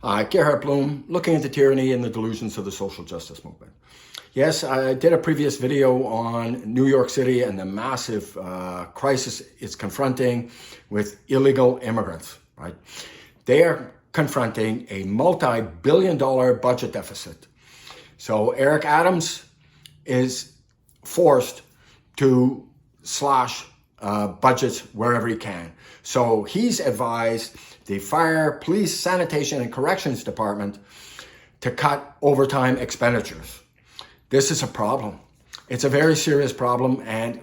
Hi, Gerhard Bloom, looking into tyranny and the delusions of the social justice movement. Yes, I did a previous video on New York City and the massive crisis it's confronting with illegal immigrants, right? They are confronting a multi-billion-dollar budget deficit. So Eric Adams is forced to slash budgets wherever he can. So he's advised the Fire, Police, Sanitation, and Corrections Department to cut overtime expenditures. This is a problem. It's a very serious problem. And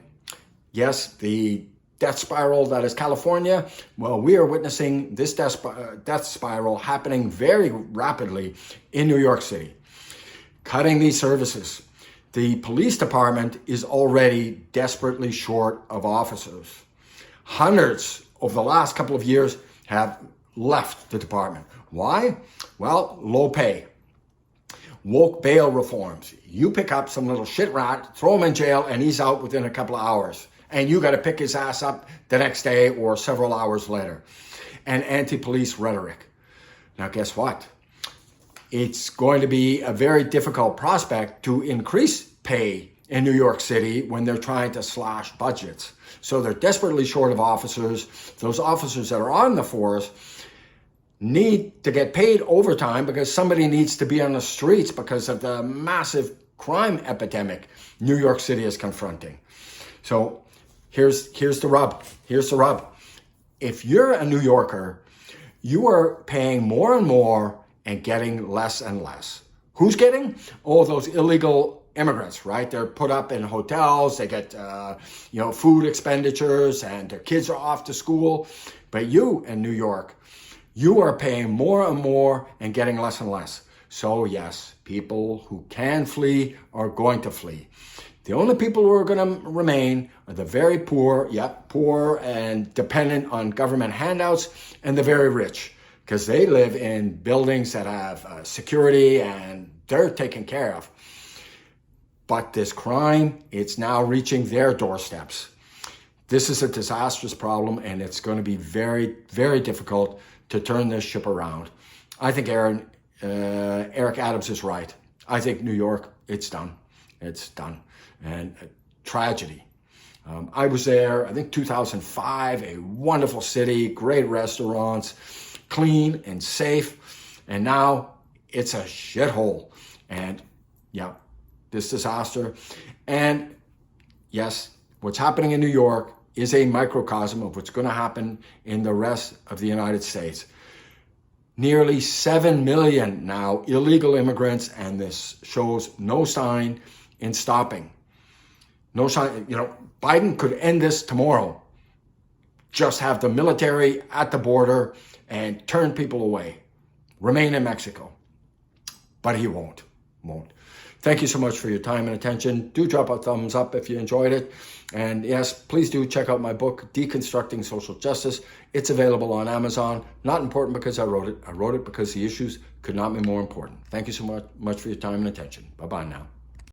yes, the death spiral that is California, well, we are witnessing this death spiral happening very rapidly in New York City. Cutting these services. The police department is already desperately short of officers. Hundreds over the last couple of years have left the department. Why? Well, low pay. Woke bail reforms. You pick up some little shit rat, throw him in jail, and he's out within a couple of hours. And you got to pick his ass up the next day or several hours later. And anti-police rhetoric. Now, guess what? It's going to be a very difficult prospect to increase pay in New York City when they're trying to slash budgets. So they're desperately short of officers. Those officers that are on the force need to get paid overtime because somebody needs to be on the streets because of the massive crime epidemic New York City is confronting. So here's the rub. Here's the rub. If you're a New Yorker, you are paying more and more and getting less and less. Who's getting? Oh, those illegal immigrants, right? They're put up in hotels, they get food expenditures, and their kids are off to school. But you in New York, you are paying more and more and getting less and less. So yes, people who can flee are going to flee. The only people who are going to remain are the very poor, poor and dependent on government handouts, and the very rich, because they live in buildings that have security and they're taken care of. But this crime, it's now reaching their doorsteps. This is a disastrous problem, and it's going to be very, very difficult to turn this ship around. I think Eric Adams is right. I think New York, it's done. It's done. And tragedy. I was there, I think 2005, a wonderful city, great restaurants, clean and safe. And now it's a shithole. And yeah, this disaster. And yes, what's happening in New York is a microcosm of what's going to happen in the rest of the United States. Nearly 7 million now illegal immigrants, and this shows no sign in stopping. No sign, Biden could end this tomorrow. Just have the military at the border and turn people away. Remain in Mexico. But he won't. Thank you so much for your time and attention. Do drop a thumbs up if you enjoyed it. And yes, please do check out my book, Deconstructing Social Justice. It's available on Amazon. Not important because I wrote it. I wrote it because the issues could not be more important. Thank you so much for your time and attention. Bye-bye now.